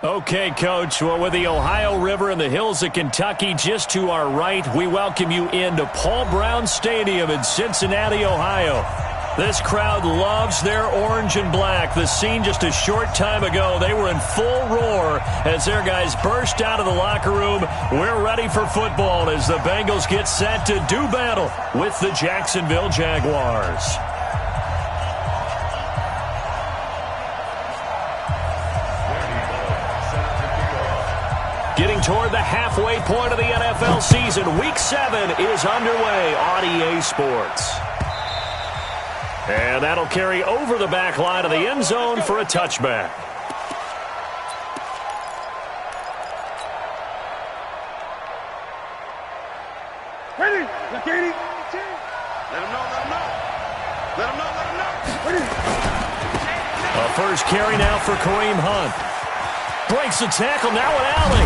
Okay, Coach. Well, with the Ohio River and the hills of Kentucky just to our right, we welcome you into Paul Brown Stadium in Cincinnati, Ohio. This crowd loves their orange and black. The scene just a short time ago, they were in full roar as their guys burst out of the locker room. We're ready for football as the Bengals get set to do battle with the Jacksonville Jaguars. Getting toward the halfway point of the NFL season, Week 7 is underway on EA Sports. And that'll carry over the back line of the end zone for a touchback. Ready, Katie. Let him know, let him know. Let him know, let him know. Ready. A first carry now for Kareem Hunt. Breaks the tackle, now an alley.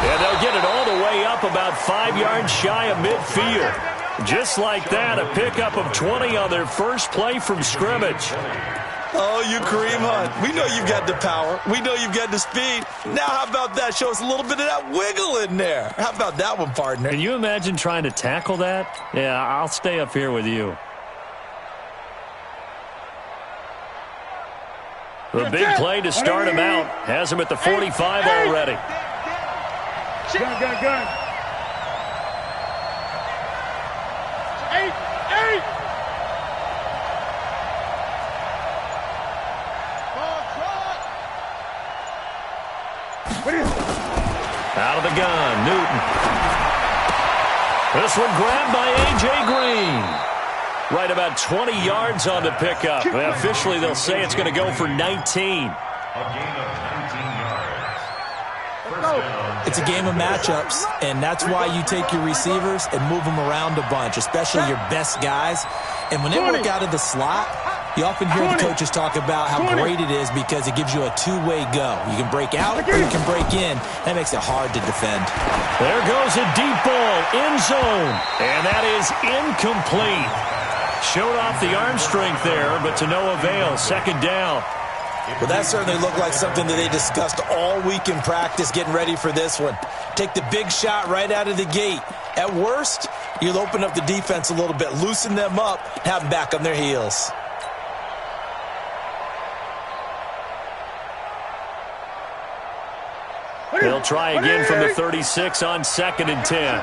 And they'll get it all the way up about 5 yards shy of midfield. Just like that, a pickup of 20 on their first play from scrimmage. Oh, you Kareem Hunt. We know you've got the power. We know you've got the speed. Now how about that? Show us a little bit of that wiggle in there. How about that one, partner? Can you imagine trying to tackle that? Yeah, I'll stay up here with you. The big play to start him out. Has him at the 45 already. Gun. 8. Out of the gun, Newton. This one grabbed by A.J. Green. Right about 20 yards on the pickup. Officially, they'll say it's going to go for 19. A gain of 19 yards. First down. It's a game of matchups, and that's why you take your receivers and move them around a bunch, especially your best guys. And when they work out of the slot, you often hear the coaches talk about how great it is because it gives you a two-way go. You can break out or you can break in. That makes it hard to defend. There goes a deep ball, end zone, and that is incomplete. Showed off the arm strength there, but to no avail. Second down. Well, that certainly looked like something that they discussed all week in practice getting ready for this one. Take the big shot right out of the gate. At worst, you'll open up the defense a little bit, loosen them up, have them back on their heels. They'll try again from the 36 on 2nd and 10.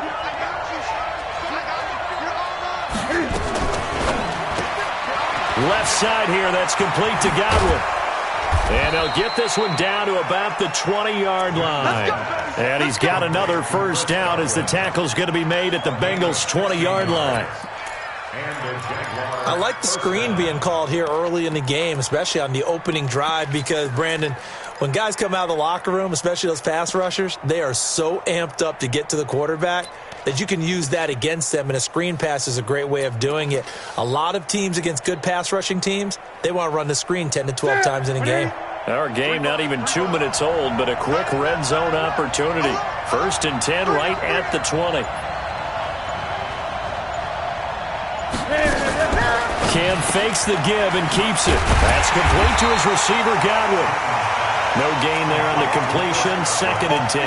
Left side here, that's complete to Godwin. And they'll get this one down to about the 20-yard line. And he's got another first down as the tackle's going to be made at the Bengals' 20-yard line. I like the screen being called here early in the game, especially on the opening drive, because, Brandon, when guys come out of the locker room, especially those pass rushers, they are so amped up to get to the quarterback that you can use that against them, and a screen pass is a great way of doing it. A lot of teams against good pass rushing teams, they want to run the screen 10 to 12 times in a game. Our game not even 2 minutes old, but a quick red zone opportunity. 1st and 10 right at the 20. Cam fakes the give and keeps it. That's complete to his receiver, Godwin. No gain there on the completion. 2nd and 10.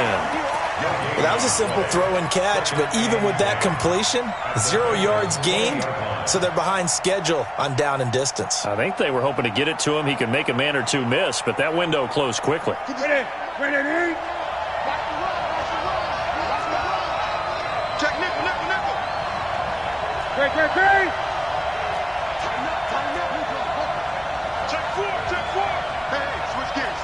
Well, that was a simple throw and catch, but even with that completion, 0 yards gained, so they're behind schedule on down and distance. I think they were hoping to get it to him. He could make a man or two miss, but that window closed quickly. Ready. Check nickel. Great. Check 4. Hey, switch gears.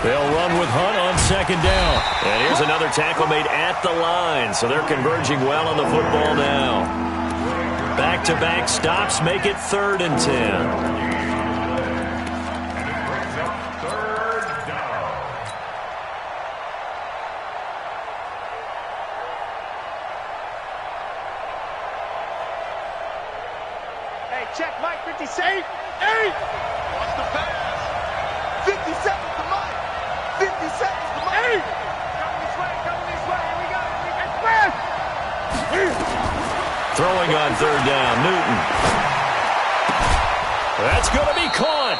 They'll run with Hunt on 2nd down. And here's another tackle made at the line, so they're converging well on the football now. Back-to-back stops make it 3rd and 10. Hey, check Mike, 56. 8. Watch the pass. 50 seconds to Mike. 50 seconds to Mike. 8. Coming this way. Here we go. Throwing on 3rd down, Newton. That's going to be caught.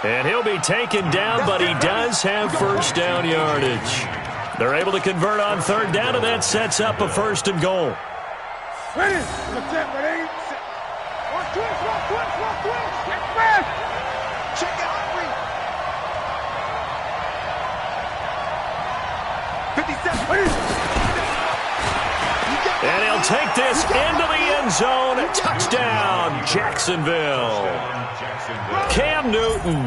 And he'll be taken down, but he does have first down yardage. They're able to convert on third down, and that sets up a 1st and goal. Ready? Ready? One twist. Get back. Check it out, read. 57. Ready? And he'll take this into the end zone. Touchdown, Jacksonville. Cam Newton,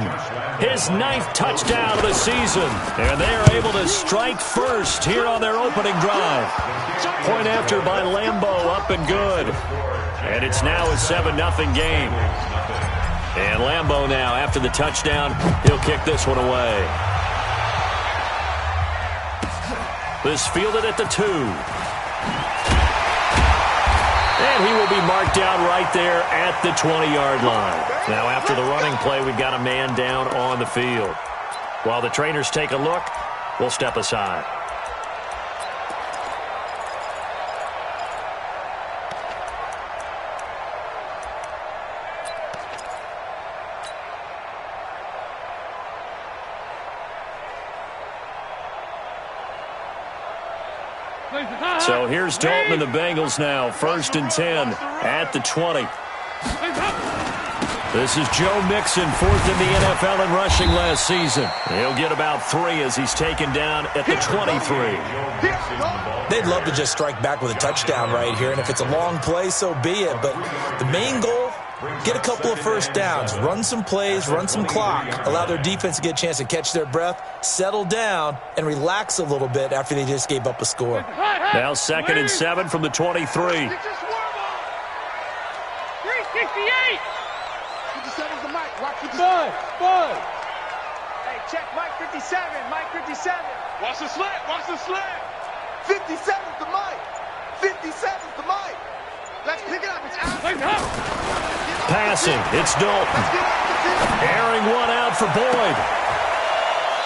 his 9th touchdown of the season. And they are able to strike first here on their opening drive. Point after by Lambeau, up and good. And it's now a 7-0 game. And Lambeau now, after the touchdown, he'll kick this one away. This fielded at the 2. And he will be marked down right there at the 20-yard line. Now, after the running play, we've got a man down on the field. While the trainers take a look, we'll step aside. So here's Dalton and the Bengals now. 1st and 10 at the 20. This is Joe Mixon, 4th in the NFL in rushing last season. He'll get about 3 as he's taken down at the 23. They'd love to just strike back with a touchdown right here, and if it's a long play, so be it. But the main goal, get a couple of first downs, run some plays, run some clock, allow their defense to get a chance to catch their breath, settle down, and relax a little bit after they just gave up a score. Now 2nd and 7 from the 23. 368. 57's the mic. Watch 57. Bud. Hey, check Mike 57. Mike 57. Watch the slant. 57's the mic. 57's the mic. Let's pick it up. It's out. Passing. It's Dalton. Airing one out for Boyd.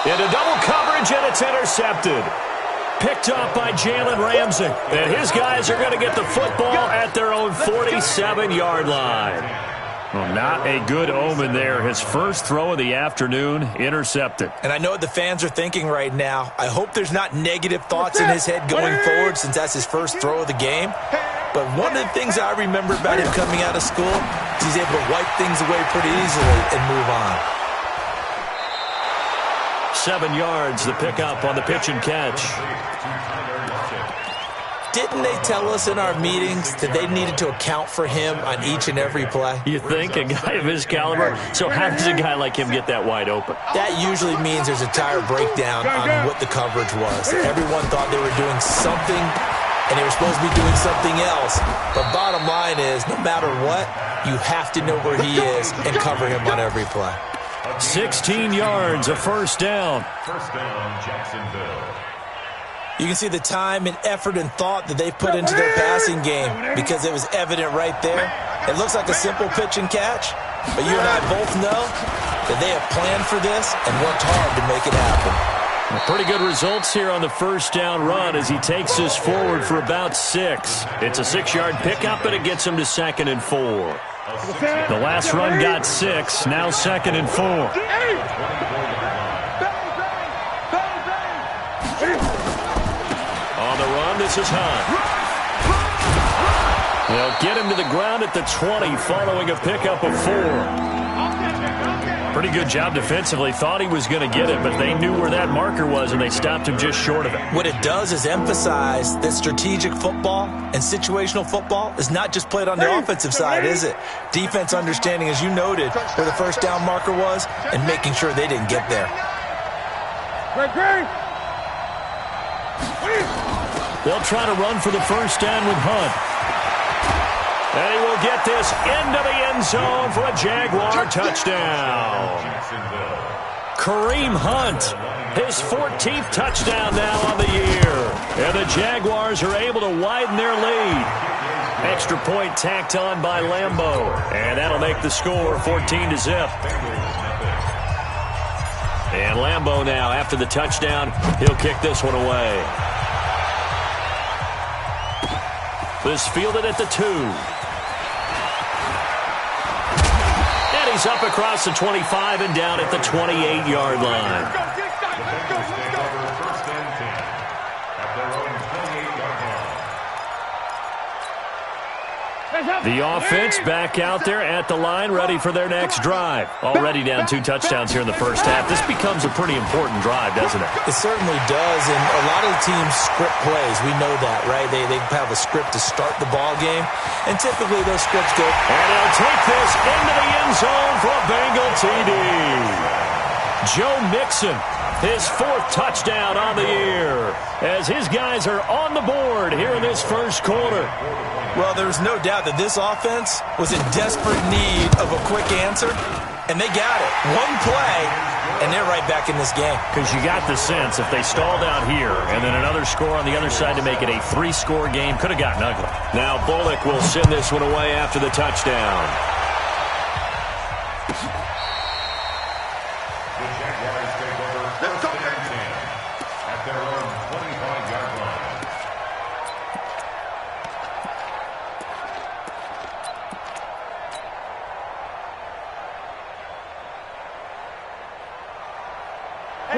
Into double coverage, and it's intercepted. Picked up by Jalen Ramsey. And his guys are going to get the football at their own 47-yard line. Well, not a good omen there. His first throw of the afternoon intercepted. And I know what the fans are thinking right now. I hope there's not negative thoughts in his head going forward since that's his first throw of the game. But one of the things I remember about him coming out of school is he's able to wipe things away pretty easily and move on. 7 yards, the pickup on the pitch and catch. Didn't they tell us in our meetings that they needed to account for him on each and every play? You think? A guy of his caliber? So how does a guy like him get that wide open? That usually means there's a tire breakdown on what the coverage was. Everyone thought they were doing something, and they were supposed to be doing something else. But bottom line is, no matter what, you have to know where he is and cover him on every play. 16 yards, a first down. First down, Jacksonville. You can see the time and effort and thought that they put into their passing game because it was evident right there. It looks like a simple pitch and catch, but you and I both know that they have planned for this and worked hard to make it happen. Pretty good results here on the first down run as he takes this forward for about 6. It's a 6-yard pickup, and it gets him to 2nd and 4. The last run got 6, now 2nd and 4. On the run, this is Hunt. They'll get him to the ground at the 20 following a pickup of 4. Pretty good job defensively. Thought he was going to get it, but they knew where that marker was, and they stopped him just short of it. What it does is emphasize that strategic football and situational football is not just played on the offensive side, is it? Defense understanding, as you noted, where the first down marker was and making sure they didn't get there. They'll try to run for the first down with Hunt. And he will get this into the end zone for a Jaguar touchdown. Kareem Hunt, his 14th touchdown now on the year. And the Jaguars are able to widen their lead. Extra point tacked on by Lambeau. And that'll make the score 14-0. And Lambeau now, after the touchdown, he'll kick this one away. This fielded at the 2. goes up across the 25 and down at the 28-yard line. First and 10 at their own 28-yard line. The offense back out there at the line, ready for their next drive. Already down 2 touchdowns here in the first half. This becomes a pretty important drive, doesn't it? It certainly does, and a lot of the teams script plays. We know that, right? They have a script to start the ball game, and typically those scripts go. And he'll take this into the end zone for a Bengal TD. Joe Mixon, his 4th touchdown on the year, as his guys are on the board here in this first quarter. Well, there's no doubt that this offense was in desperate need of a quick answer, and they got it. One play, and they're right back in this game. Because you got the sense if they stalled out here and then another score on the other side to make it a 3-score game, could have gotten ugly. Now Bullock will send this one away after the touchdown. The Jaguars take over first and 10 at their own 25-yard line.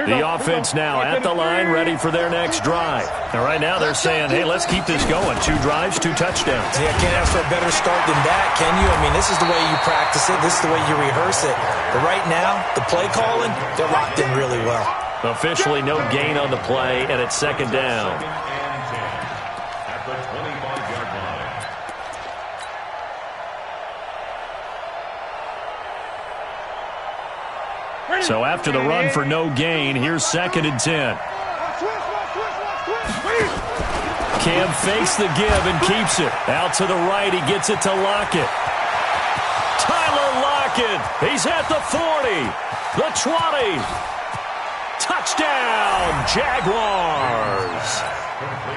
The offense now at the line, ready for their next drive. And right now they're saying, hey, let's keep this going. 2 drives, 2 touchdowns. Yeah, can't ask for a better start than that, can you? I mean, this is the way you practice it. This is the way you rehearse it. But right now, the play calling, they're locked in really well. Officially no gain on the play, and it's 2nd down. Second and 10 at the 25-yard line. So after the run for no gain, here's 2nd and 10. Cam fakes the give and keeps it. Out to the right, he gets it to Lockett. Tyler Lockett, he's at the 40, the 20. Touchdown, Jaguars.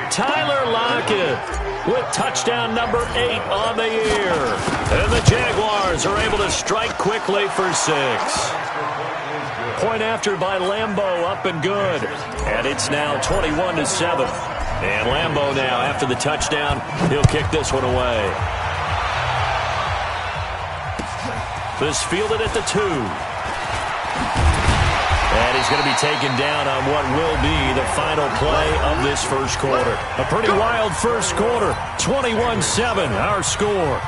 Tyler Lockett with touchdown number 8 on the year. And the Jaguars are able to strike quickly for 6. Point after by Lambeau, up and good. And it's now 21-7. And Lambeau now, after the touchdown, he'll kick this one away. This fielded at the 2. And he's going to be taken down on what will be the final play of this first quarter. A pretty wild first quarter. 21-7, our score.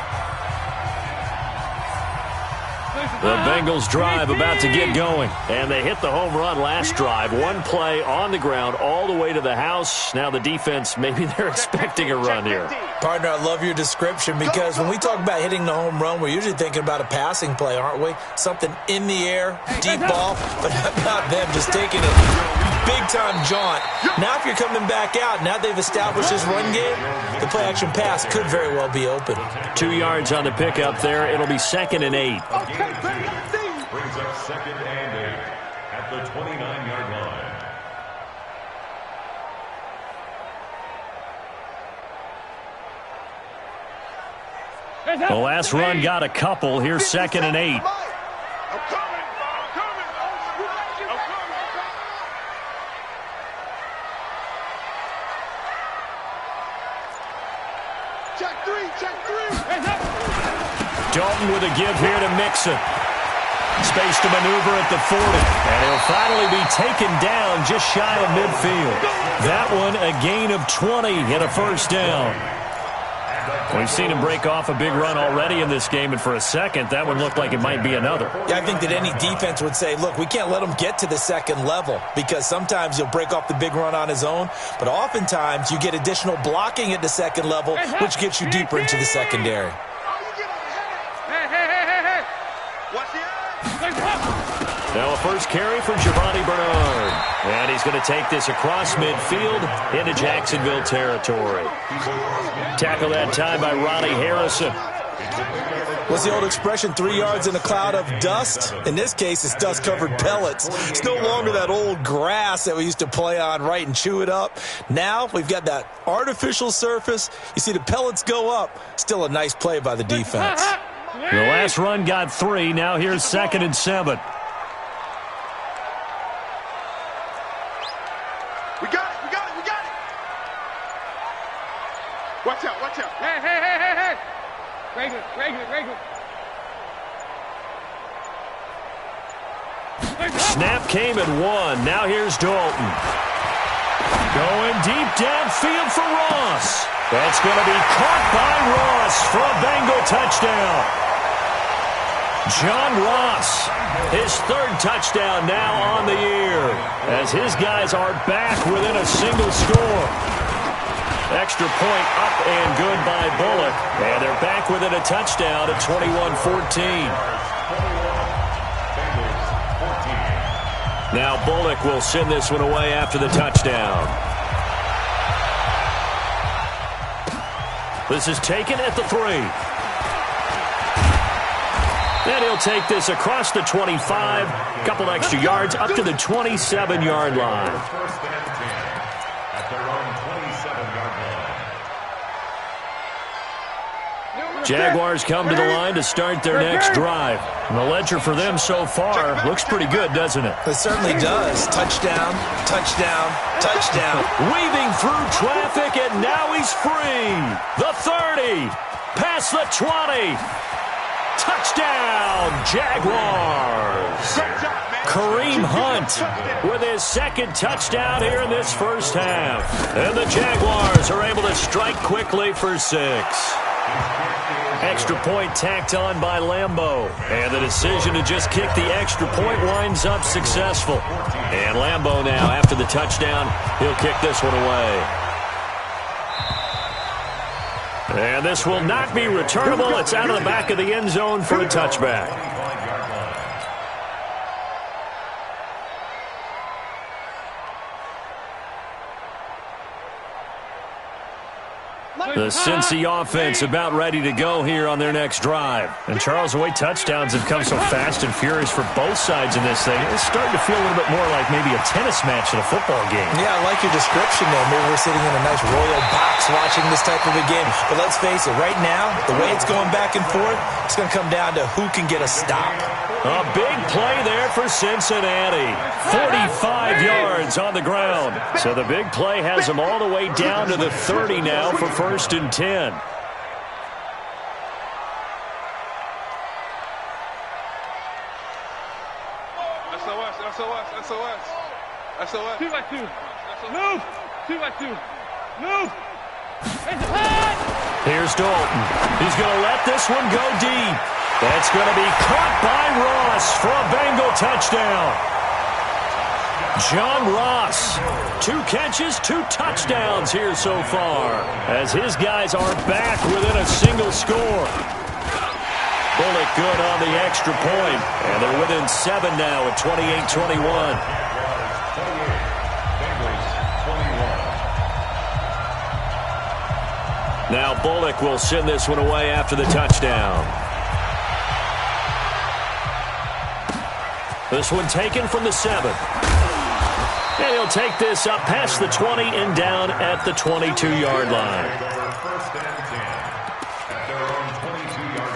The Bengals drive about to get going. And they hit the home run last drive. 1 play on the ground all the way to the house. Now the defense, maybe they're expecting a run here. Partner, I love your description because when we talk about hitting the home run, we're usually thinking about a passing play, aren't we? Something in the air, deep ball, but not them just taking a big-time jaunt. Now if you're coming back out, now they've established this run game, the play-action pass could very well be open. 2 yards on the pickup there. It'll be 2nd and 8. Brings up 2nd and 8 at the 29-yard line. The last run got a couple. Here's 2nd and 8. Dalton with a give here to Mixon. Space to maneuver at the 40. And he'll finally be taken down just shy of midfield. That one a gain of 20 and a first down. We've seen him break off a big run already in this game, and for a second, that one looked like it might be another. Yeah, I think that any defense would say, look, we can't let him get to the second level because sometimes he'll break off the big run on his own, but oftentimes you get additional blocking at the second level, which gets you deeper into the secondary. Now a first carry for Giovanni Bernard. And he's going to take this across midfield into Jacksonville territory. Tackle that time by Ronnie Harrison. What's the old expression, 3 yards in a cloud of dust? In this case, it's dust-covered pellets. It's no longer that old grass that we used to play on, right, and chew it up. Now we've got that artificial surface. You see the pellets go up. Still a nice play by the defense. The last run got 3. Now here's 2nd and 7. We got it. Watch out. Hey. Very good. Snap came and won. Now here's Dalton. Going deep downfield for Ross. That's going to be caught by Ross for a Bengal touchdown. John Ross, his third touchdown now on the year, as his guys are back within a single score. Extra point up and good by Bullock, and they're back within a touchdown at 21-14. Now Bullock will send this one away after the touchdown. This is taken at the 3. And he'll take this across the 25, a couple extra yards up to the 27-yard line. First and 10 at their own 27-yard line. Jaguars come to the line to start their next drive. And the ledger for them so far looks pretty good, doesn't it? It certainly does. Touchdown, touchdown, touchdown. Weaving through traffic, and now he's free. The 30, past the 20. Touchdown, Jaguars. Kareem Hunt with his second touchdown here in this first half. And the Jaguars are able to strike quickly for 6. Extra point tacked on by Lambeau. And the decision to just kick the extra point winds up successful. And Lambeau now, after the touchdown, he'll kick this one away. And this will not be returnable. It's out of the back of the end zone for a touchback. The Cincy offense about ready to go here on their next drive. And Charles, the way touchdowns have come so fast and furious for both sides in this thing, it's starting to feel a little bit more like maybe a tennis match at a football game. Yeah, I like your description there. Maybe we're sitting in a nice royal box watching this type of a game. But let's face it, right now, the way it's going back and forth, it's going to come down to who can get a stop. A big play there for Cincinnati. 45 yards on the ground. So the big play has them all the way down to the 30 now for first and 10. SOS. 2 by 2. Move. 2 by 2. Move. Here's Dalton. He's going to let this one go deep. That's going to be caught by Ross for a Bengal touchdown. John Ross, 2 catches, 2 touchdowns here so far, as his guys are back within a single score. Bullock good on the extra point, and they're within 7 now at 28-21. Now Bullock will send this one away after the touchdown. This one taken from the 7. And he'll take this up past the 20 and down at the 22-yard line. First and 10 at their own 22-yard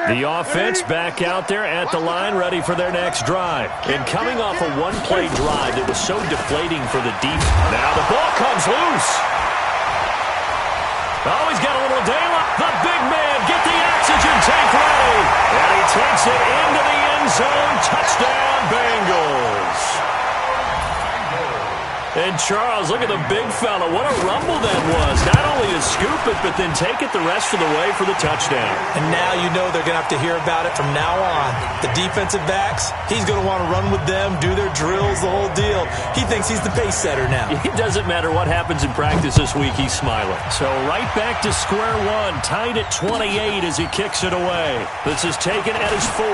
line. The offense back out there at the line, ready for their next drive. And coming off a one-play drive that was so deflating for the deep. Now the ball comes loose. Oh, he's got a little daylight. The big man, get the oxygen tank ready. And he takes it into the end zone. Touchdown, Bengals. And Charles, look at the big fella. What a rumble that was. Not only to scoop it, but then take it the rest of the way for the touchdown. And now you know they're going to have to hear about it from now on. The defensive backs, he's going to want to run with them, do their drills, the whole deal. He thinks he's the pace setter now. It doesn't matter what happens in practice this week, he's smiling. So right back to square one, tied at 28 as he kicks it away. This is taken at his 4.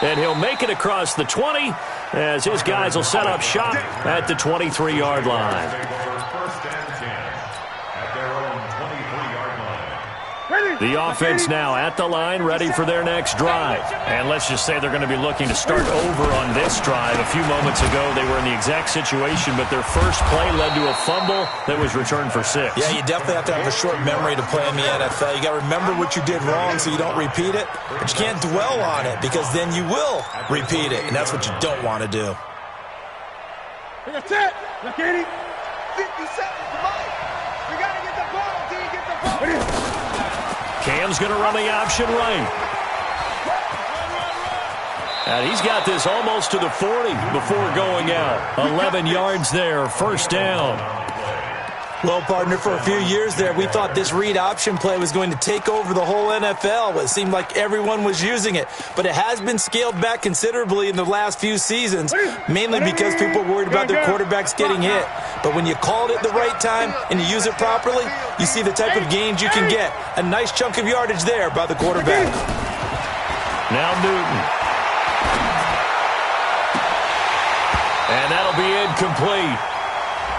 And he'll make it across the 20 as his guys will set up shop at the 23-yard line. First and 10 at their own 23-yard line. The offense now at the line, ready for their next drive. And let's just say they're going to be looking to start over on this drive. A few moments ago, they were in the exact situation, but their first play led to a fumble that was returned for 6. Yeah, you definitely have to have a short memory to play in the NFL. You got to remember what you did wrong so you don't repeat it, but you can't dwell on it because then you will repeat it, and that's what you don't want to do. That's it. Look, 80. 50 seconds to Mike. We got to get the ball. Do you get the ball? Cam's going to run the option right. And he's got this almost to the 40 before going out. 11 yards there, first down. Well, partner, for a few years there, we thought this read option play was going to take over the whole NFL. It seemed like everyone was using it, but it has been scaled back considerably in the last few seasons, mainly because people are worried about their quarterbacks getting hit. But when you call it at the right time and you use it properly, you see the type of gains you can get. A nice chunk of yardage there by the quarterback. Now Newton. And that'll be incomplete.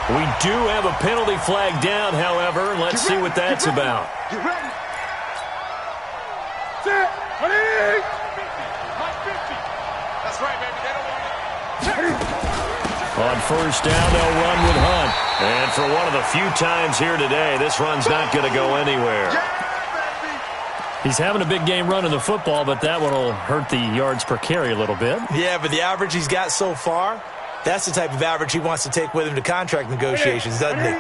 We do have a penalty flag down, however. Let's see what that's about. Get ready. Set. Ready. That's right, baby. They don't want it. On first down, they'll run with Hunt. And for one of the few times here today, this run's not going to go anywhere. He's having a big game running the football, but that one will hurt the yards per carry a little bit. Yeah, but the average he's got so far, that's the type of average he wants to take with him to contract negotiations, doesn't he?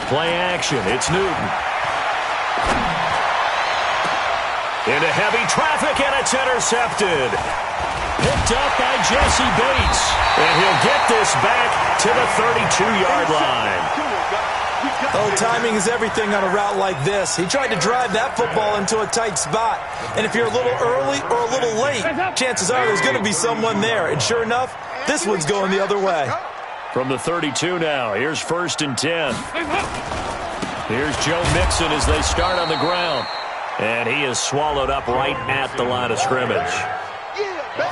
Play action. It's Newton. Into heavy traffic, and it's intercepted. Picked up by Jesse Bates. And he'll get this back to the 32-yard line. Oh, timing is everything on a route like this. He tried to drive that football into a tight spot. And if you're a little early or a little late, chances are there's going to be someone there. And sure enough, this one's going the other way. From the 32 now, here's first and 10. Here's Joe Mixon as they start on the ground. And he is swallowed up right at the line of scrimmage.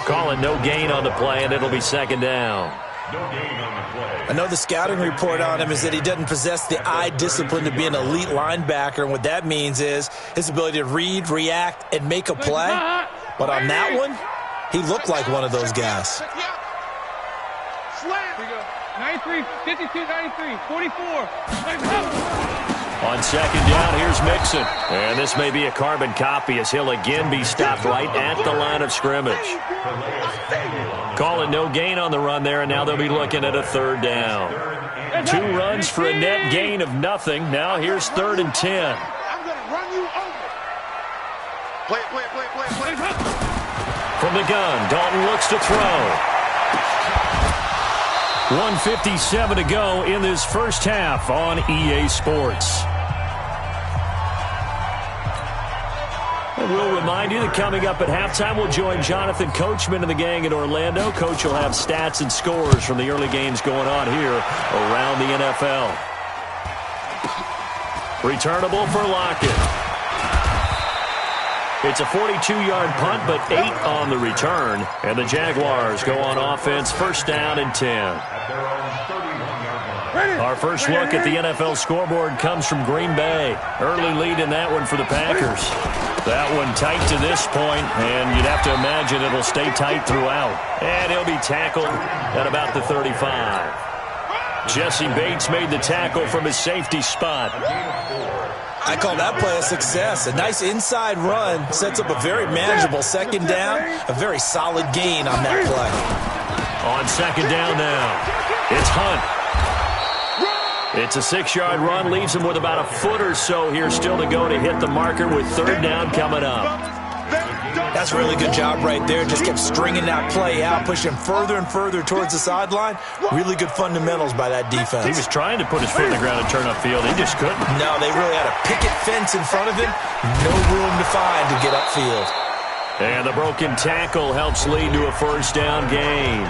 Calling no gain on the play, and it'll be second down. No gain on the play. I know the scouting report on him is that he doesn't possess the eye discipline to be an elite linebacker, and what that means is his ability to read, react, and make a play. But on that one, he looked like one of those guys. 93, 52, 93, 44. On second down, here's Mixon. And this may be a carbon copy as he'll again be stopped right at the line of scrimmage. Calling no gain on the run there, and now they'll be looking at a third down. 2 runs for a net gain of nothing. Now here's third and 10. I'm going to run you over. Play. From the gun, Dalton looks to throw. 1:57 to go in this first half on EA Sports. And we'll remind you that coming up at halftime, we'll join Jonathan Coachman and the gang in Orlando. Coach will have stats and scores from the early games going on here around the NFL. Returnable for Lockett. It's a 42-yard punt, but 8 on the return. And the Jaguars go on offense, first down and 10. Our first look at the NFL scoreboard comes from Green Bay. Early lead in that one for the Packers. That one tight to this point, and you'd have to imagine it'll stay tight throughout. And he'll be tackled at about the 35. Jesse Bates made the tackle from his safety spot. I call that play a success. A nice inside run sets up a very manageable second down, a very solid gain on that play. On second down now, it's Hunt. It's a 6-yard run, leaves him with about a foot or so here still to go to hit the marker with third down coming up. That's a really good job right there. Just kept stringing that play out, pushing further and further towards the sideline. Really good fundamentals by that defense. He was trying to put his foot in the ground and turn upfield. He just couldn't. No, they really had a picket fence in front of him. No room to find to get upfield. And the broken tackle helps lead to a first down gain.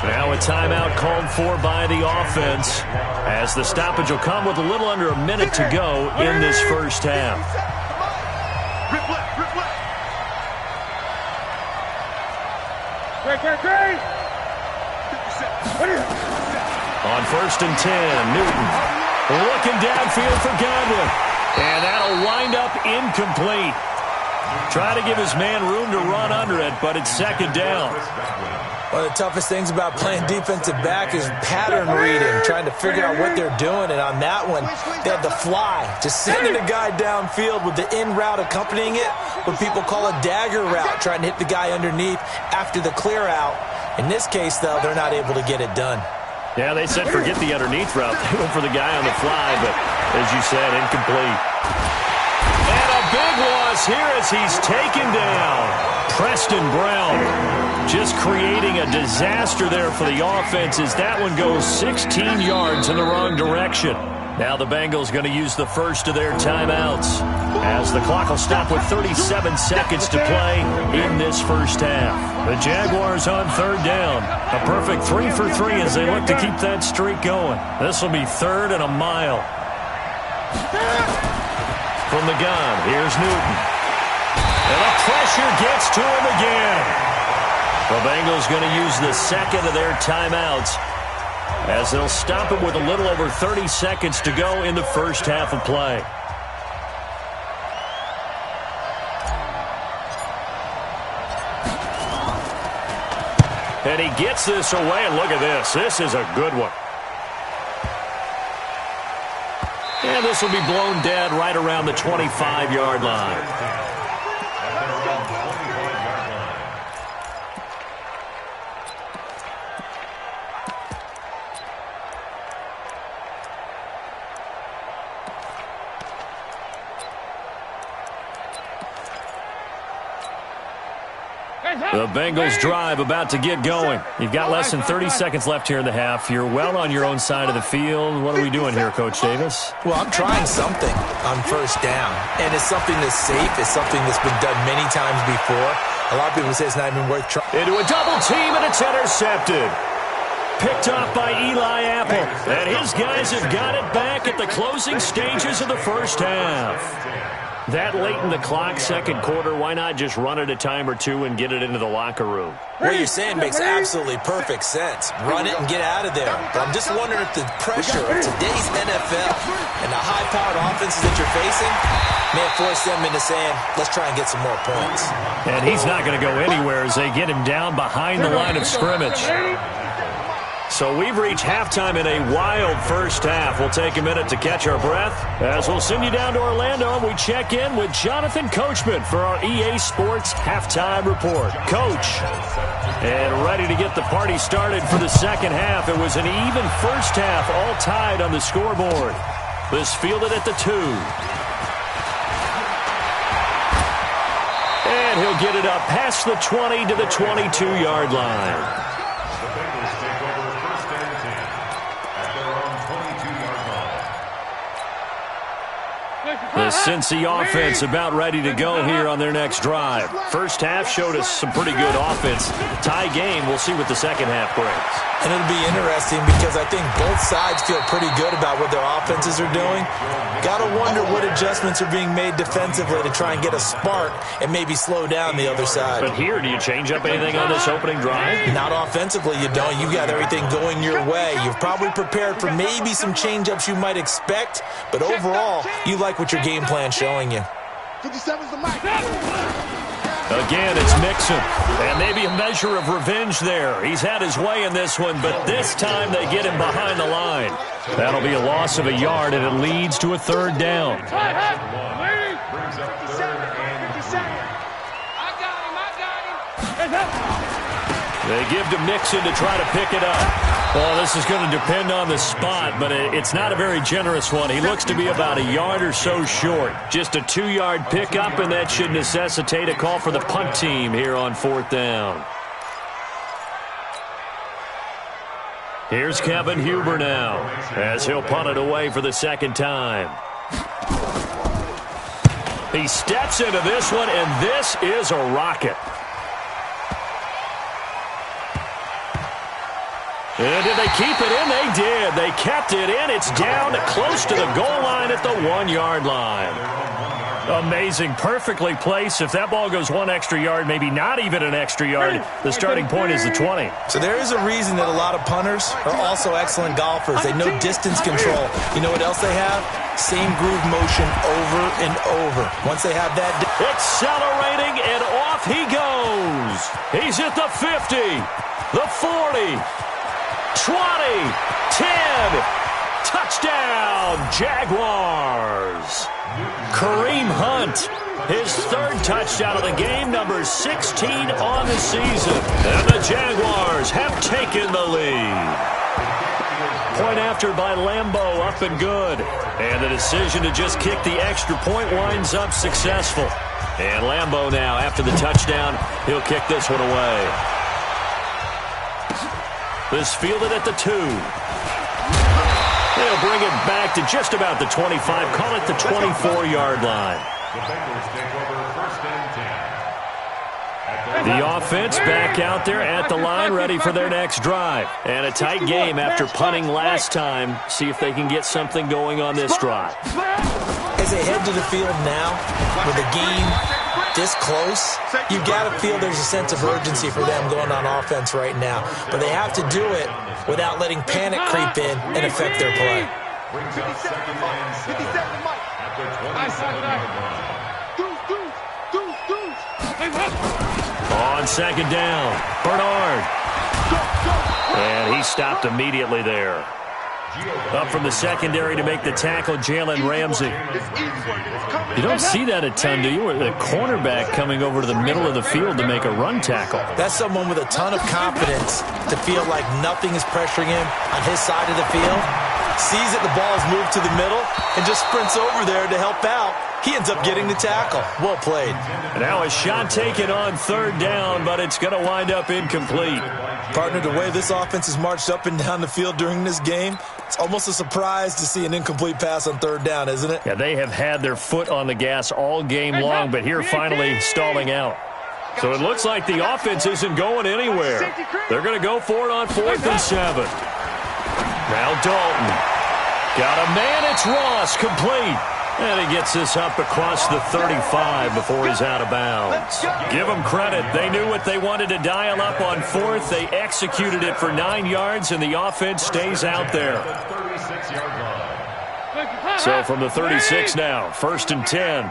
Now a timeout called for by the offense as the stoppage will come with a little under a minute to go in this first half. On first and 10, Newton looking downfield for Godwin. And that'll wind up incomplete. Try to give his man room to run under it, but it's second down. One of the toughest things about playing defensive back is pattern reading, trying to figure out what they're doing. And on that one, they had the fly, just sending a guy downfield with the in route accompanying it, what people call a dagger route, trying to hit the guy underneath after the clear out. In this case, though, they're not able to get it done. Yeah, they said forget the underneath route. They went for the guy on the fly, but as you said, incomplete. And a big loss here as he's taken down. Preston Brown just creating a disaster there for the offense as that one goes 16 yards in the wrong direction. Now the Bengals going to use the first of their timeouts as the clock will stop with 37 seconds to play in this first half. The Jaguars on third down. A perfect 3 for 3 as they look to keep that streak going. This will be 3rd and a mile. From the gun, here's Newton. And the pressure gets to him again. The Bengals going to use the second of their timeouts as they'll stop it with a little over 30 seconds to go in the first half of play. And he gets this away, and look at this. This is a good one. And this will be blown dead right around the 25-yard line. The Bengals drive about to get going. You've got less than 30 seconds left here in the half. You're well on your own side of the field. What are we doing here, Coach Davis? Well, I'm trying something on first down, and it's something that's safe. It's something that's been done many times before. A lot of people say it's not even worth trying. Into a double team, and it's intercepted. Picked off by Eli Apple. And his guys have got it back at the closing stages of the first half. That late in the clock, second quarter, why not just run it a time or two and get it into the locker room? What you're saying makes absolutely perfect sense. Run it and get out of there. But I'm just wondering if the pressure of today's NFL and the high-powered offenses that you're facing may force them into saying, let's try and get some more points. And he's not going to go anywhere as they get him down behind the line of scrimmage. So we've reached halftime in a wild first half. We'll take a minute to catch our breath as we'll send you down to Orlando and we check in with Jonathan Coachman for our EA Sports Halftime Report. Coach, and ready to get the party started for the second half. It was an even first half, all tied on the scoreboard. This fielded at the 2. And he'll get it up past the 20 to the 22-yard line. The Cincy offense about ready to go here on their next drive. First half showed us some pretty good offense. Tie game, we'll see what the second half brings. And it'll be interesting because I think both sides feel pretty good about what their offenses are doing. Got to wonder what adjustments are being made defensively to try and get a spark and maybe slow down the other side. But here, do you change up anything on this opening drive? Not offensively, you don't. You got everything going your way. You've probably prepared for maybe some change-ups you might expect, but overall, you like what your game plan's showing you. 57's the mic. Again, it's Mixon, and maybe a measure of revenge there. He's had his way in this one, but this time they get him behind the line. That'll be a loss of a yard, and it leads to a third down. They give to Mixon to try to pick it up. Well, this is going to depend on the spot, but it's not a very generous one. He looks to be about a yard or so short. Just a 2-yard pickup, and that should necessitate a call for the punt team here on fourth down. Here's Kevin Huber now as he'll punt it away for the second time. He steps into this one, and this is a rocket. And did they keep it in? They did. They kept it in. It's down close to the goal line at the 1-yard line. Amazing. Perfectly placed. If that ball goes 1 extra yard, maybe not even an extra yard, the starting point is the 20. So there is a reason that a lot of punters are also excellent golfers. They know distance control. You know what else they have? Same groove motion over and over. Once they have that... Accelerating, and off he goes. He's at the 50, the 40, 20, 10, touchdown, Jaguars. Kareem Hunt, his third touchdown of the game, number 16 on the season. And the Jaguars have taken the lead. Point after by Lambeau, up and good. And the decision to just kick the extra point winds up successful. And Lambeau now, after the touchdown, he'll kick this one away. This fielded at the 2. They'll bring it back to just about the 25, call it the 24-yard line. The Bengals take over 1st and 10. The offense back out there at the line, ready for their next drive. And a tight game after punting last time. See if they can get something going on this drive. As they head to the field now, with the game this close, you've got to feel there's a sense of urgency for them going on offense right now. But they have to do it without letting panic creep in and affect their play. Brings up 2nd and 7 at the 27-yard line. On 2nd down, Bernard. And he stopped immediately there. Up from the secondary to make the tackle, Jalen Ramsey. You don't see that a ton, do you? The cornerback coming over to the middle of the field to make a run tackle. That's someone with a ton of confidence to feel like nothing is pressuring him on his side of the field. Sees that the ball's moved to the middle and just sprints over there to help out. He ends up getting the tackle. Well played. And now a shot taken on 3rd down, but it's going to wind up incomplete. Partner, the way this offense has marched up and down the field during this game, it's almost a surprise to see an incomplete pass on 3rd down, isn't it? Yeah, they have had their foot on the gas all game long, but here finally stalling out. So it looks like the offense isn't going anywhere. They're going to go for it on 4th and 7. Now Dalton. Got a man, it's Ross, complete. And he gets this up across the 35 before he's out of bounds. Give them credit. They knew what they wanted to dial up on 4th. They executed it for 9 yards, and the offense stays out there. So from the 36 now, 1st and 10.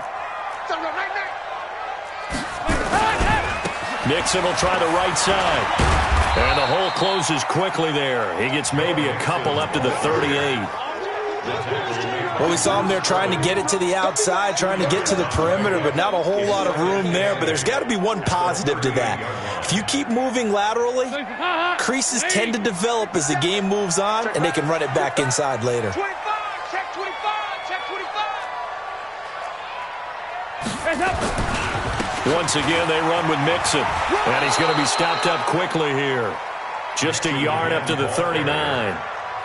Mixon will try the right side. And the hole closes quickly there. He gets maybe a couple up to the 38. Well, we saw him there trying to get it to the outside, trying to get to the perimeter, but not a whole lot of room there. But there's got to be one positive to that. If you keep moving laterally, creases tend to develop as the game moves on, and they can run it back inside later. 25, check 25, check 25. Once again, they run with Mixon. And he's going to be stopped up quickly here. Just a yard up to the 39.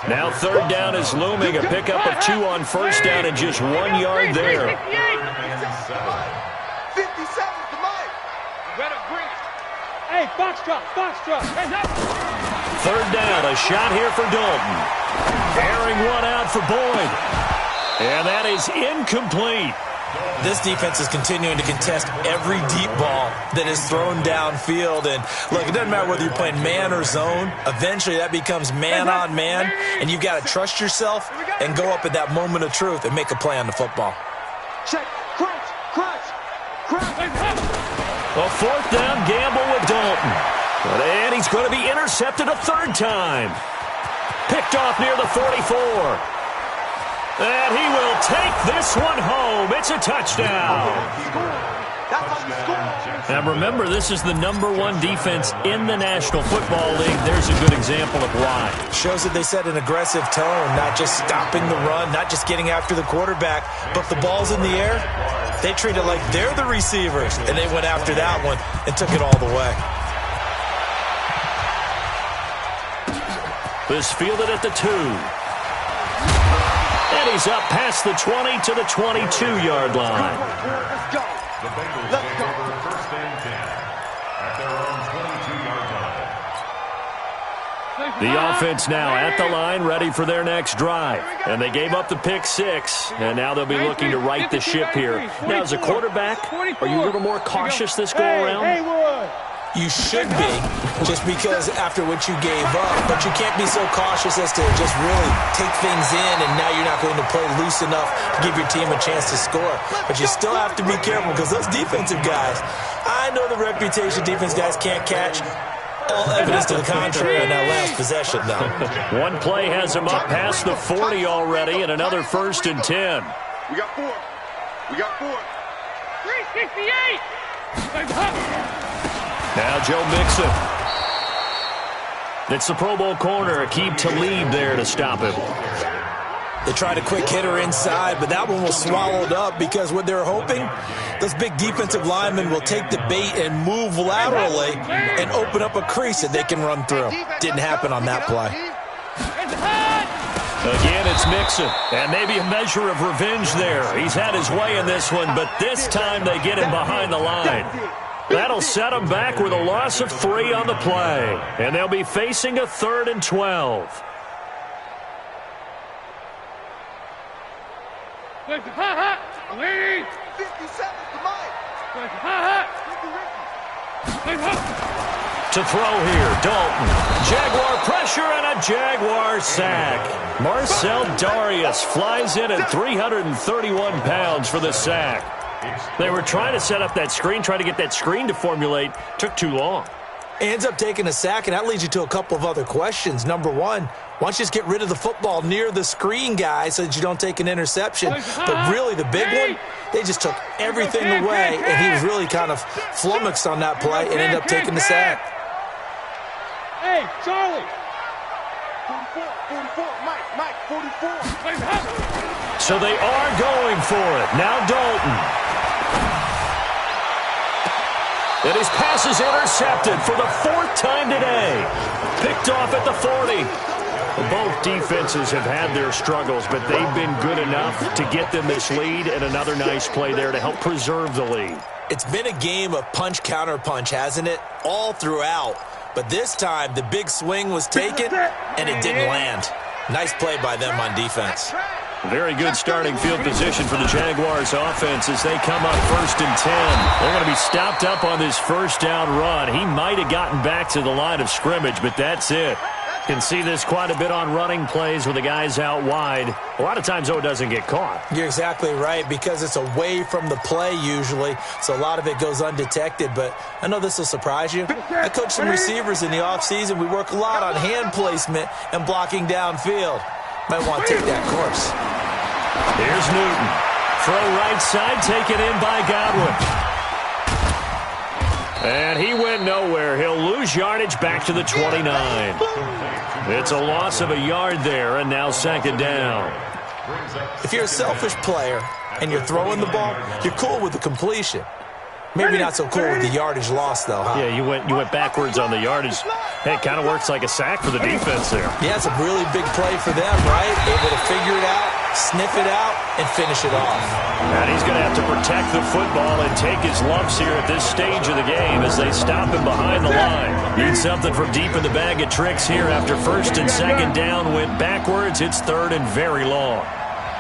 Now 3rd down is looming. A pickup of 2 on 1st down and just 1 yard there. 57 to Mike. Better bring it. Hey, box drop. 3rd down, a shot here for Dalton. Airing one out for Boyd. And that is incomplete. This defense is continuing to contest every deep ball that is thrown downfield. And, look, it doesn't matter whether you're playing man or zone. Eventually that becomes man-on-man, and you've got to trust yourself and go up at that moment of truth and make a play on the football. Check, crunch. A 4th down gamble with Dalton. And he's going to be intercepted a 3rd time. Picked off near the 44. And he will take this one home. It's a touchdown. Now remember, this is the #1 defense in the National Football League. There's a good example of why. Shows that they set an aggressive tone, not just stopping the run, not just getting after the quarterback, but the ball's in the air. They treat it like they're the receivers, and they went after that one and took it all the way. This fielded at the 2. And he's up past the 20 to the 22-yard line. Let's go. The Bengals take over 1st and 10 at their own 22-yard line. The offense now at the line, ready for their next drive. And they gave up the pick 6, and now they'll be looking to right the ship here. Now, as a quarterback, are you a little more cautious this go-around? You should be, just because after what you gave up. But you can't be so cautious as to just really take things in, and now you're not going to play loose enough to give your team a chance to score. But you still have to be careful, because those defensive guys, I know the reputation defense guys can't catch. All evidence to the contrary on that last possession, though. One play has him up past the 40 already, and another 1st and 10. We got 4. 368. Now Joe Mixon. It's the Pro Bowl corner, Aqib Talib there to stop him. They tried a quick hitter inside, but that one was swallowed up because what they're hoping, those big defensive linemen will take the bait and move laterally and open up a crease that they can run through. Didn't happen on that play. Again, it's Mixon, and maybe a measure of revenge there. He's had his way in this one, but this time they get him behind the line. That'll set them back with a loss of 3 on the play, and they'll be facing a 3rd and 12. To throw here, Dalton. Jaguar pressure and a Jaguar sack. Marcel Darius flies in at 331 pounds for the sack. They were trying to set up that screen, trying to get that screen to formulate. Took too long. Ends up taking a sack, and that leads you to a couple of other questions. Number one, why don't you just get rid of the football near the screen guy so that you don't take an interception? But really, the big one, they just took everything away, and he was really kind of flummoxed on that play and ended up taking the sack. Hey, Charlie. 44, Mike, 44. So they are going for it. Now Dalton. And his pass is intercepted for the 4th time today. Picked off at the 40. Both defenses have had their struggles, but they've been good enough to get them this lead, and another nice play there to help preserve the lead. It's been a game of punch-counter-punch, hasn't it? All throughout. But this time, the big swing was taken, and it didn't land. Nice play by them on defense. Very good starting field position for the Jaguars offense as they come up 1st and 10. They're going to be stopped up on this 1st down run. He might have gotten back to the line of scrimmage, but that's it. Can see this quite a bit on running plays with the guys out wide. A lot of times, though, it doesn't get caught. You're exactly right, because it's away from the play usually, so a lot of it goes undetected. But I know this will surprise you. I coach some receivers in the offseason. We work a lot on hand placement and blocking downfield. Might want to take that course. Here's Newton. Throw right side, taken in by Godwin. And he went nowhere. He'll lose yardage back to the 29. It's a loss of a yard there, and now 2nd down. If you're a selfish player and you're throwing the ball, you're cool with the completion. Maybe not so cool with the yardage loss, though, huh? Yeah, you went backwards on the yardage. Hey, it kind of works like a sack for the defense there. Yeah, it's a really big play for them, right? Able to figure it out, sniff it out, and finish it off. And he's going to have to protect the football and take his lumps here at this stage of the game as they stop him behind the line. Need something from deep in the bag of tricks here after 1st and 2nd down. Went backwards. It's 3rd and very long.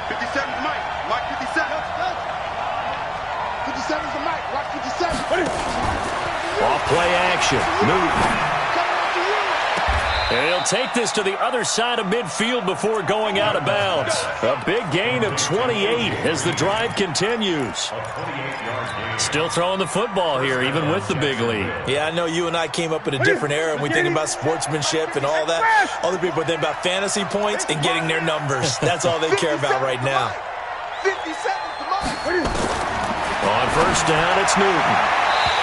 57 is Mike. Mike 57. 57 is the Mike. Mike 57. Off play action. Newton. And he'll take this to the other side of midfield before going out of bounds. A big gain of 28 as the drive continues. Still throwing the football here, even with the big lead. Yeah, I know you and I came up in a different era, and we think about sportsmanship and all that. Other people think about fantasy points and getting their numbers. That's all they care about right now. 57 is the Mike. On 1st down, it's Newton.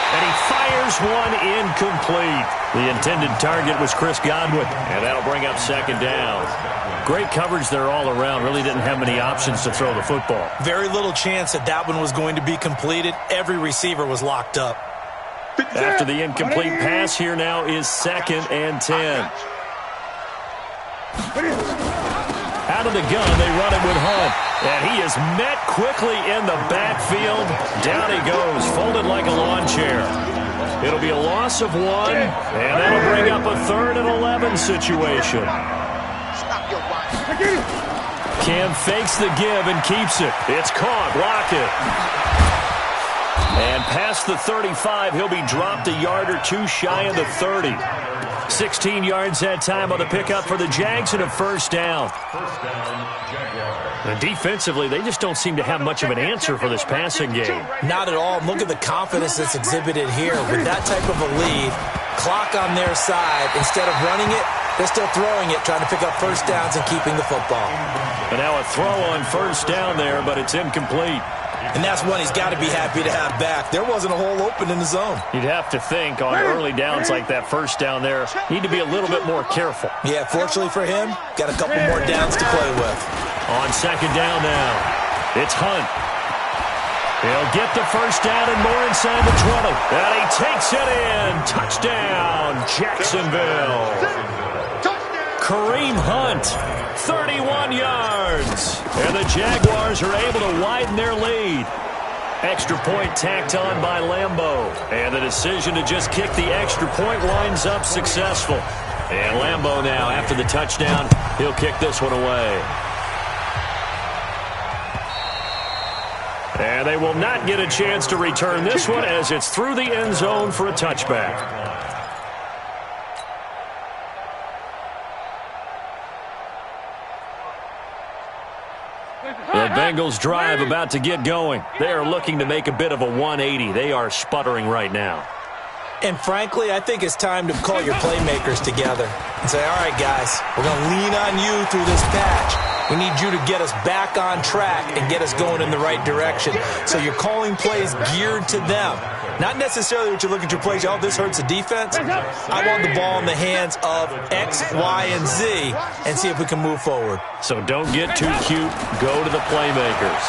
And he fires one incomplete. The intended target was Chris Godwin, and that'll bring up 2nd down. Great coverage there all around. Really didn't have many options to throw the football. Very little chance that one was going to be completed. Every receiver was locked up. After the incomplete pass, here now is 2nd and 10. Out of the gun, they run it with Hunt. And he is met quickly in the backfield. Down he goes, folded like a lawn chair. It'll be a loss of 1, and that'll bring up a 3rd and 11 situation. Cam fakes the give and keeps it. It's caught. Block it. And past the 35, he'll be dropped a yard or two shy of the 30. 16 yards that time on the pickup for the Jags and a 1st down. And defensively, they just don't seem to have much of an answer for this passing game. Not at all. Look at the confidence that's exhibited here. With that type of a lead, clock on their side, instead of running it, they're still throwing it, trying to pick up 1st downs and keeping the football. And now a throw on 1st down there, but it's incomplete. And that's one he's got to be happy to have back. There wasn't a hole open in the zone. You'd have to think on early downs like that first down there, need to be a little bit more careful. Yeah, fortunately for him, got a couple more downs to play with. On second down now, it's Hunt. He'll get the first down and more inside the 20. And he takes it in. Touchdown, Jacksonville. Kareem Hunt, 31 yards. And the Jaguars are able to widen their lead. Extra point tacked on by Lambeau. And the decision to just kick the extra point winds up successful. And Lambeau now, after the touchdown, he'll kick this one away. And they will not get a chance to return this one as it's through the end zone for a touchback. The Bengals drive about to get going. They are looking to make a bit of a 180. They are sputtering right now. And frankly, I think it's time to call your playmakers together and say, all right, guys, we're going to lean on you through this patch. We need you to get us back on track and get us going in the right direction. So you're calling plays geared to them. Not necessarily that you look at your plays, oh, this hurts the defense. I want the ball in the hands of X, Y, and Z and see if we can move forward. So don't get too cute. Go to the playmakers.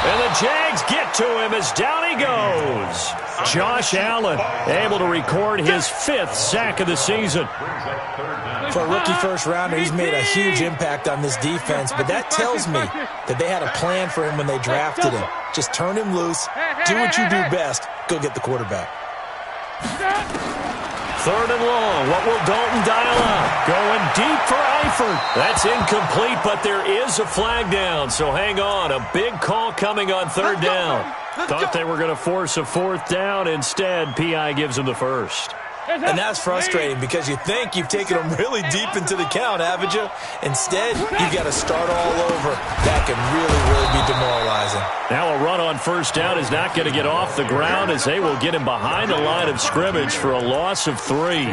And the Jags get to him as down he goes. Josh Allen able to record his 5th sack of the season. For a rookie first-rounder, he's made a huge impact on this defense, but that tells me that they had a plan for him when they drafted him. Just turn him loose, do what you do best, go get the quarterback. 3rd and long. What will Dalton dial up? Going deep for Eifert. That's incomplete, but there is a flag down, so hang on. A big call coming on 3rd down. Thought they were going to force a 4th down. Instead, P.I. gives them the first. And that's frustrating because you think you've taken them really deep into the count, haven't you? Instead, you've got to start all over. That can really be demoralizing. Now a run on 1st down is not going to get off the ground as they will get him behind the line of scrimmage for a loss of 3.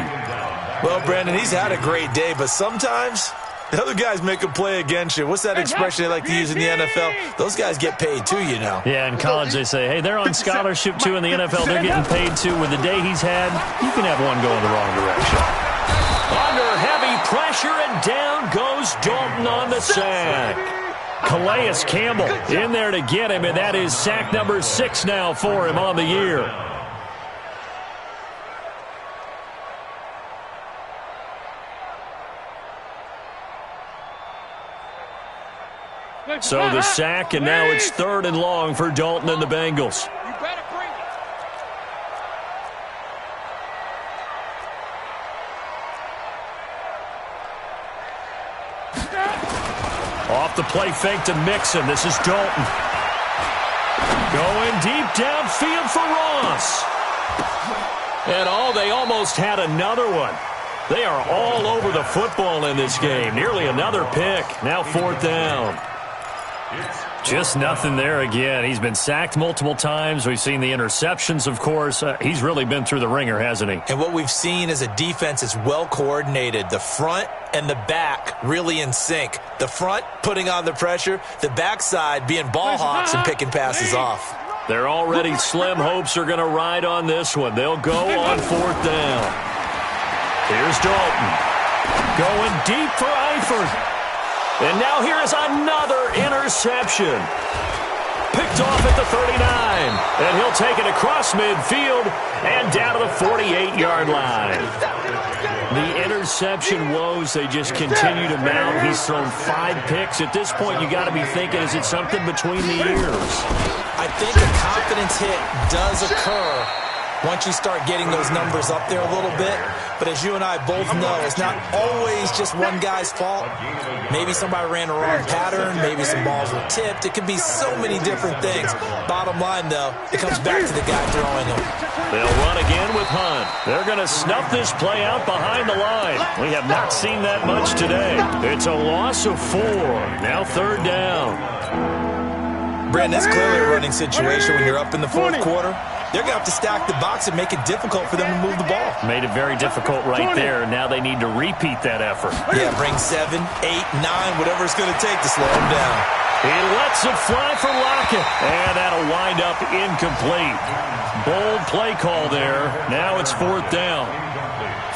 Well, Brandon, he's had a great day, but sometimes the other guys make a play against you. What's that expression they like to use in the NFL? Those guys get paid too, you know. Yeah, in college they say, hey, they're on scholarship too in the NFL. They're getting paid too. With the day he's had, you can have one going the wrong direction. Under heavy pressure, and down goes Dalton on the sack. Calais Campbell in there to get him, and that is sack number 6 now for him on the year. So the sack, and now it's 3rd and long for Dalton and the Bengals. You better bring it. Off the play fake to Mixon. This is Dalton. Going deep downfield for Ross. And they almost had another one. They are all over the football in this game. Nearly another pick. Now 4th down. Just nothing there again. He's been sacked multiple times. We've seen the interceptions, of course. He's really been through the ringer, hasn't he? And what we've seen is a defense that's well coordinated. The front and the back really in sync. The front putting on the pressure. The backside being ball hawks and picking passes off. Their already slim hopes are going to ride on this one. They'll go on 4th down. Here's Dalton. Going deep for Eifert. And now here is another interception. Picked off at the 39. And he'll take it across midfield and down to the 48-yard line. The interception woes, they just continue to mount. He's thrown 5 picks. At this point, you got to be thinking, is it something between the ears? I think a confidence hit does occur once you start getting those numbers up there a little bit. But as you and I both know, it's not always just one guy's fault. Maybe somebody ran a wrong pattern. Maybe some balls were tipped. It could be so many different things. Bottom line, though, it comes back to the guy throwing them. They'll run again with Hunt. They're going to snuff this play out behind the line. We have not seen that much today. It's a loss of 4. Now 3rd down. Brandon, that's clearly a running situation when you're up in the 4th quarter. They're going to have to stack the box and make it difficult for them to move the ball. Made it very difficult right there. Now they need to repeat that effort. Yeah, bring 7, 8, 9, whatever it's going to take to slow them down. He lets it fly for Lockett. And that'll wind up incomplete. Bold play call there. Now it's 4th down.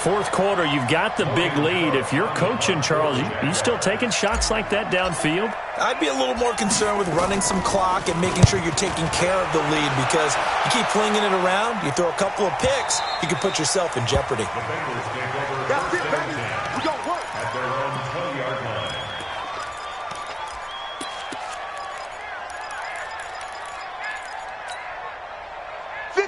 Fourth quarter, you've got the big lead. If you're coaching, Charles, you still taking shots like that downfield? I'd be a little more concerned with running some clock and making sure you're taking care of the lead, because you keep flinging it around, you throw a couple of picks, you can put yourself in jeopardy. That's it, baby. We gon' work. At their own 20-yard line.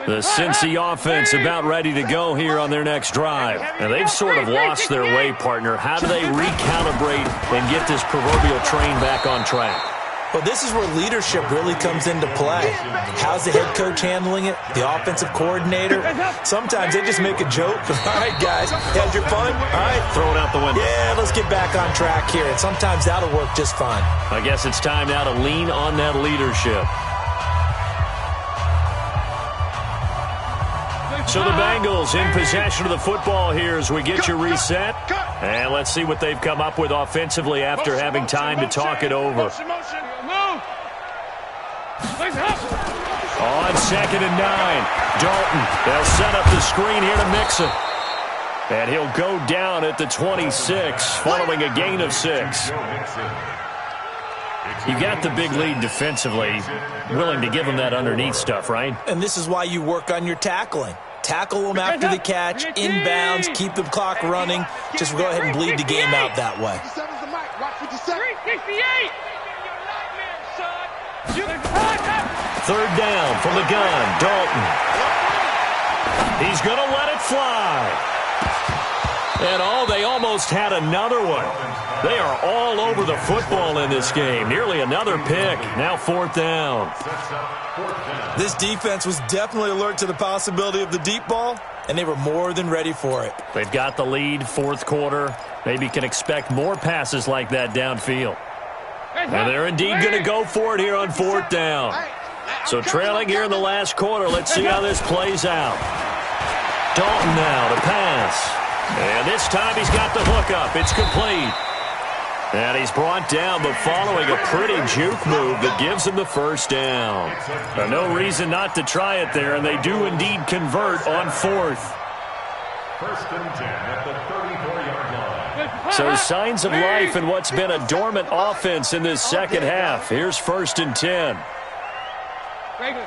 The Cincy offense about ready to go here on their next drive. And they've sort of lost their way, partner. How do they recalibrate and get this proverbial train back on track? Well, this is where leadership really comes into play. How's the head coach handling it? The offensive coordinator? Sometimes they just make a joke. All right, guys, had your fun? All right. Throw it out the window. Yeah, let's get back on track here. And sometimes that'll work just fine. I guess it's time now to lean on that leadership. So the Bengals in possession of the football here as we get you reset. And let's see what they've come up with offensively after having time to talk it over. On 2nd and 9, Dalton. They'll set up the screen here to Mixon. And he'll go down at the 26 following a gain of 6. You got the big lead defensively, willing to give them that underneath stuff, right? And this is why you work on your tackling. Tackle them after the catch, inbounds, keep the clock running. Just go ahead and bleed the game out that way. 57's the mic. Watch 57. 368. 3rd down from the gun, Dalton. He's going to let it fly. And they almost had another one. They are all over the football in this game. Nearly another pick. Now 4th down. This defense was definitely alert to the possibility of the deep ball, and they were more than ready for it. They've got the lead, 4th quarter. Maybe can expect more passes like that downfield. And they're indeed going to go for it here on 4th down. So trailing here in the last quarter, let's see how this plays out. Dalton now to pass. And this time he's got the hook up. It's complete. And he's brought down, but following a pretty juke move that gives him the 1st down. No reason not to try it there, and they do indeed convert on 4th. 1st and 10 at the 34-yard line. So signs of life in what's been a dormant offense in this second half. Here's 1st and 10. Regular.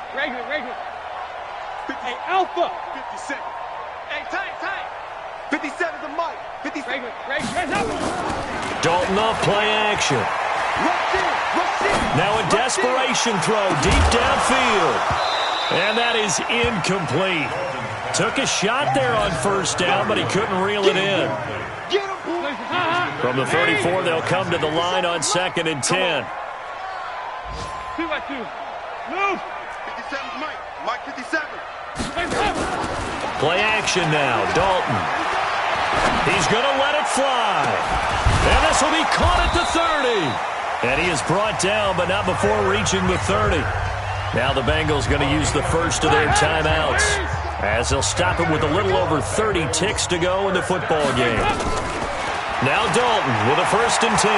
Hey, Alpha. 57. Hey, tight. 57's the mic. 57. Regular. Dalton off play action. Rush in. Now a desperation throw deep downfield. And that is incomplete. Took a shot there on 1st down, but he couldn't reel it in. Get him, boy. From the 34, they'll come to the line on 2nd and 10. 2-by-2. Move. 57's mic. Mike 57. Play action now. Dalton. He's going to let it fly. And this will be caught at the 30. And he is brought down, but not before reaching the 30. Now the Bengals going to use the first of their timeouts, as they'll stop it with a little over 30 ticks to go in the football game. Now Dalton with a 1st and 10.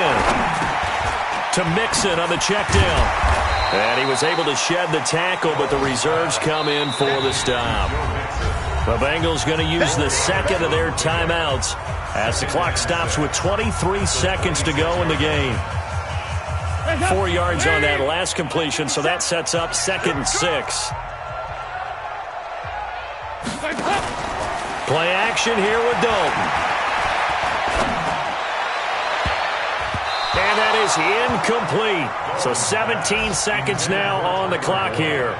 To Mixon on the check down. And he was able to shed the tackle, but the reserves come in for the stop. The Bengals going to use the second of their timeouts as the clock stops with 23 seconds to go in the game. 4 yards on that last completion, so that sets up 2nd and 6. Play action here with Dalton. And that is incomplete. So 17 seconds now on the clock here.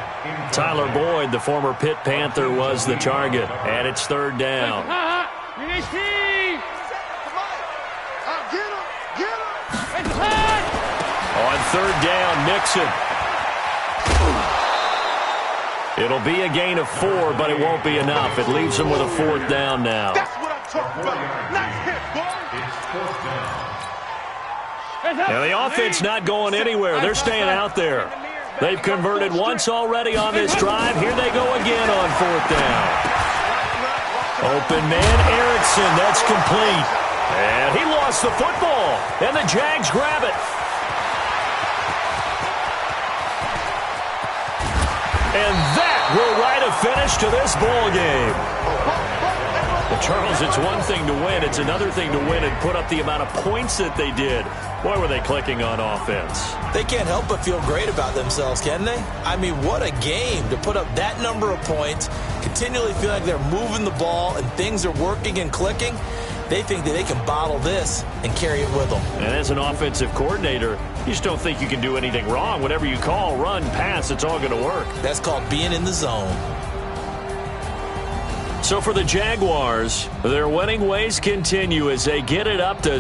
Tyler Boyd, the former Pitt Panther, was the target. And it's 3rd down. On 3rd down, Mixon. It'll be a gain of 4, but it won't be enough. It leaves them with a 4th down now. That's what I'm talking about. Nice hit, boy. It's 4th down. Now the offense not going anywhere. They're staying out there. They've converted once already on this drive. Here they go again on 4th down. Open man, Erickson. That's complete. And he lost the football. And the Jags grab it. And that will write a finish to this ball game. Well, Charles, it's one thing to win. It's another thing to win and put up the amount of points that they did. Boy, were they clicking on offense. They can't help but feel great about themselves, can they? I mean, what a game to put up that number of points, continually feel like they're moving the ball and things are working and clicking. They think that they can bottle this and carry it with them. And as an offensive coordinator, you just don't think you can do anything wrong. Whatever you call, run, pass, it's all going to work. That's called being in the zone. So for the Jaguars, their winning ways continue as they get it up to